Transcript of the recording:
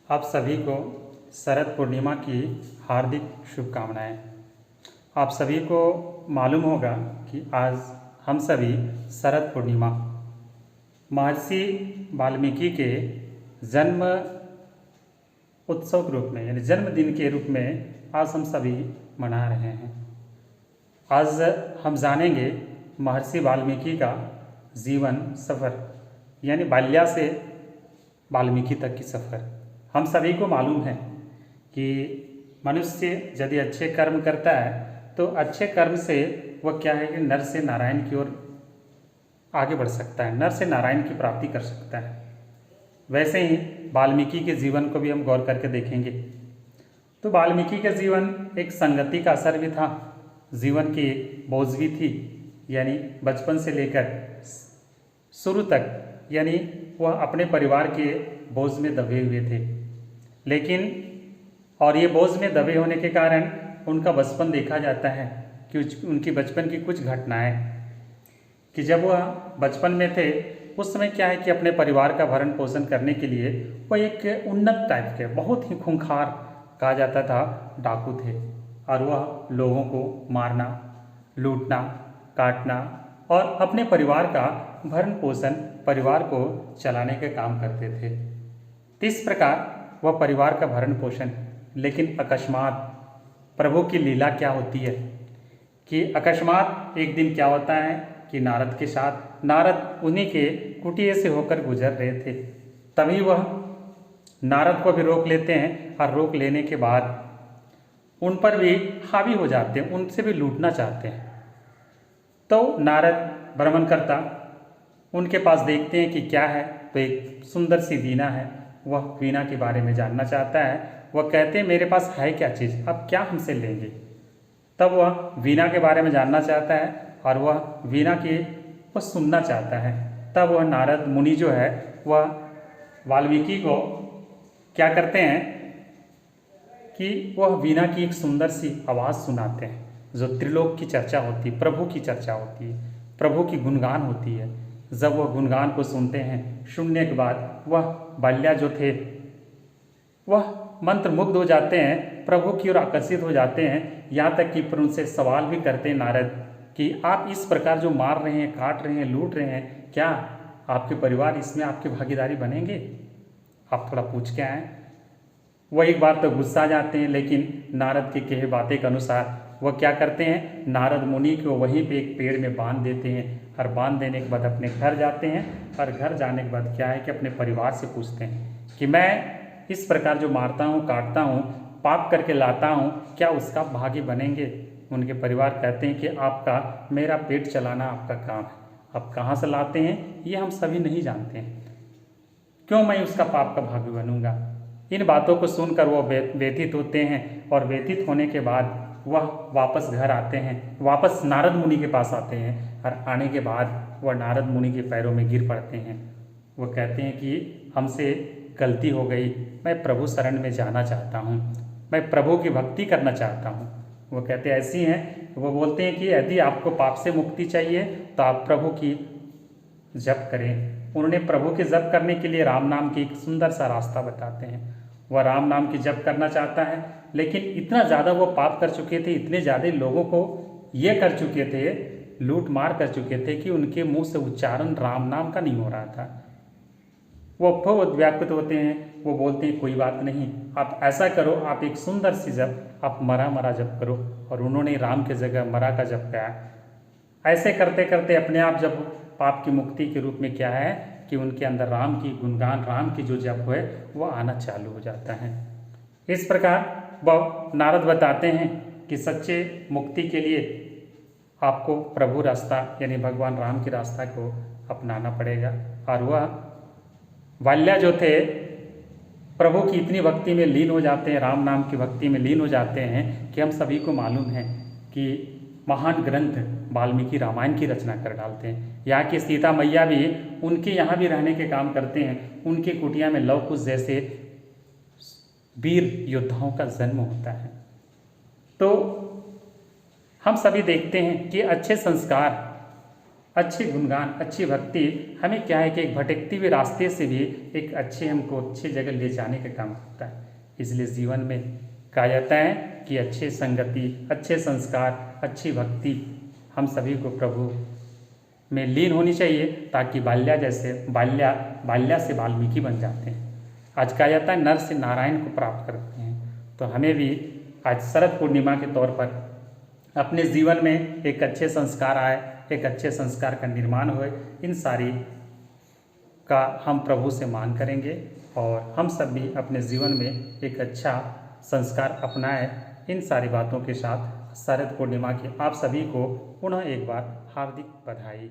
आप सभी को शरद पूर्णिमा की हार्दिक शुभकामनाएं। आप सभी को मालूम होगा कि आज हम सभी शरद पूर्णिमा महर्षि वाल्मीकि के जन्म उत्सव के रूप में यानी जन्मदिन के रूप में आज हम सभी मना रहे हैं। आज हम जानेंगे महर्षि वाल्मीकि का जीवन सफ़र यानी बाल्या से वाल्मीकि तक की सफ़र। हम सभी को मालूम है कि मनुष्य यदि अच्छे कर्म करता है तो अच्छे कर्म से वह क्या है कि नर से नारायण की ओर आगे बढ़ सकता है, नर से नारायण की प्राप्ति कर सकता है। वैसे ही वाल्मीकि के जीवन को भी हम गौर करके देखेंगे तो वाल्मीकि का जीवन एक संगति का असर भी था, जीवन की बोझ भी थी, यानी बचपन से लेकर शुरू तक यानी वह अपने परिवार के बोझ में दबे हुए थे। लेकिन और ये बोझ में दबे होने के कारण उनका बचपन देखा जाता है कि उनकी बचपन की कुछ घटनाएं कि जब वह बचपन में थे उस समय क्या है कि अपने परिवार का भरण पोषण करने के लिए वह एक उन्नत टाइप के बहुत ही खूंखार कहा जाता था डाकू थे, और वह लोगों को मारना, लूटना, काटना और अपने परिवार का भरण पोषण, परिवार को चलाने के काम करते थे। इस प्रकार वह परिवार का भरण पोषण, लेकिन अकस्मात प्रभु की लीला क्या होती है कि अकस्मात एक दिन क्या होता है कि नारद के साथ, नारद उन्हीं के कुटिया से होकर गुजर रहे थे, तभी वह नारद को भी रोक लेते हैं और रोक लेने के बाद उन पर भी हावी हो जाते हैं, उनसे भी लूटना चाहते हैं। तो नारद भ्रमण करता उनके पास देखते हैं कि क्या है, तो एक सुंदर सी वीणा है, वह वीणा के बारे में जानना चाहता है। वह कहते हैं मेरे पास है क्या चीज़, अब क्या हमसे लेंगे। तब वह वीणा के बारे में जानना चाहता है और वह वीणा की वह सुनना चाहता है। तब वह नारद मुनि जो है वह वाल्मीकि को क्या करते हैं कि वह वीणा की एक सुंदर सी आवाज़ सुनाते हैं, जो त्रिलोक की चर्चा होती है, प्रभु की चर्चा होती है, प्रभु की गुणगान होती है। जब वह गुणगान को सुनते हैं, सुनने के बाद वह बाल्या जो थे वह मंत्र मुग्ध हो जाते हैं, प्रभु की ओर आकर्षित हो जाते हैं। यहाँ तक कि फिर उनसे सवाल भी करते हैं नारद कि आप इस प्रकार जो मार रहे हैं, काट रहे हैं, लूट रहे हैं, क्या आपके परिवार इसमें आपकी भागीदारी बनेंगे? आप थोड़ा पूछ के आएँ। वह एक बार तो गुस्सा आ जाते हैं, लेकिन नारद के कहे बातें के अनुसार वह क्या करते हैं, नारद मुनि को वहीं पे एक पेड़ में बांध देते हैं और बांध देने के बाद अपने घर जाते हैं। और घर जाने के बाद क्या है कि अपने परिवार से पूछते हैं कि मैं इस प्रकार जो मारता हूँ, काटता हूँ, पाप करके लाता हूँ, क्या उसका भागी बनेंगे? उनके परिवार कहते हैं कि आपका मेरा पेट चलाना आपका काम है, आप कहाँ से लाते हैं ये हम सभी नहीं जानते हैं, क्यों मैं उसका पाप का भागी बनूंगा। इन बातों को सुनकर वो व्यथित होते हैं और व्यथित होने के बाद वह वापस घर आते हैं, वापस नारद मुनि के पास आते हैं और आने के बाद वह नारद मुनि के पैरों में गिर पड़ते हैं। वो कहते हैं कि हमसे गलती हो गई, मैं प्रभु शरण में जाना चाहता हूँ, मैं प्रभु की भक्ति करना चाहता हूँ। वो कहते ऐसी हैं, वो बोलते हैं कि यदि आपको पाप से मुक्ति चाहिए तो आप प्रभु की जप करें। उन्होंने प्रभु के जप करने के लिए राम नाम की एक सुंदर सा रास्ता बताते हैं। वह राम नाम की जप करना चाहता है, लेकिन इतना ज़्यादा वो पाप कर चुके थे, इतने ज़्यादा लोगों को ये कर चुके थे, लूट मार कर चुके थे कि उनके मुंह से उच्चारण राम नाम का नहीं हो रहा था। वो बहुत व्याकुल होते हैं, वो बोलते हैं कोई बात नहीं, आप ऐसा करो, आप एक सुंदर सी जप, आप मरा मरा जप करो। और उन्होंने राम के जगह मरा का जप किया। ऐसे करते करते अपने आप जब पाप की मुक्ति के रूप में क्या है कि उनके अंदर राम की गुणगान, राम की जो जप है वो आना चालू हो जाता है। इस प्रकार वह नारद बताते हैं कि सच्चे मुक्ति के लिए आपको प्रभु रास्ता यानी भगवान राम के रास्ता को अपनाना पड़ेगा। और वह बाल्या जो थे प्रभु की इतनी भक्ति में लीन हो जाते हैं, राम नाम की भक्ति में लीन हो जाते हैं कि हम सभी को मालूम है कि महान ग्रंथ वाल्मीकि रामायण की रचना कर डालते हैं। यहाँ की सीता मैया भी उनके यहाँ भी रहने के काम करते हैं। उनके कुटिया में लव कुश जैसे वीर योद्धाओं का जन्म होता है। तो हम सभी देखते हैं कि अच्छे संस्कार, अच्छे गुणगान, अच्छी भक्ति हमें क्या है कि एक भटकती हुए रास्ते से भी एक हमको अच्छी जगह ले जाने का काम करता है। इसलिए जीवन में कहा जाता है कि अच्छे संगति, अच्छे संस्कार, अच्छी भक्ति हम सभी को प्रभु में लीन होनी चाहिए, ताकि बाल्या से वाल्मीकि बन जाते हैं। आज कहा जाता है नर से नारायण को प्राप्त करते हैं। तो हमें भी आज शरद पूर्णिमा के तौर पर अपने जीवन में एक अच्छे संस्कार आए, एक अच्छे संस्कार का निर्माण होए, इन सारी का हम प्रभु से मांग करेंगे और हम सब भी अपने जीवन में एक अच्छा संस्कार अपनाएं। इन सारी बातों के साथ शरद पूर्णिमा की आप सभी को पुनः एक बार हार्दिक बधाई।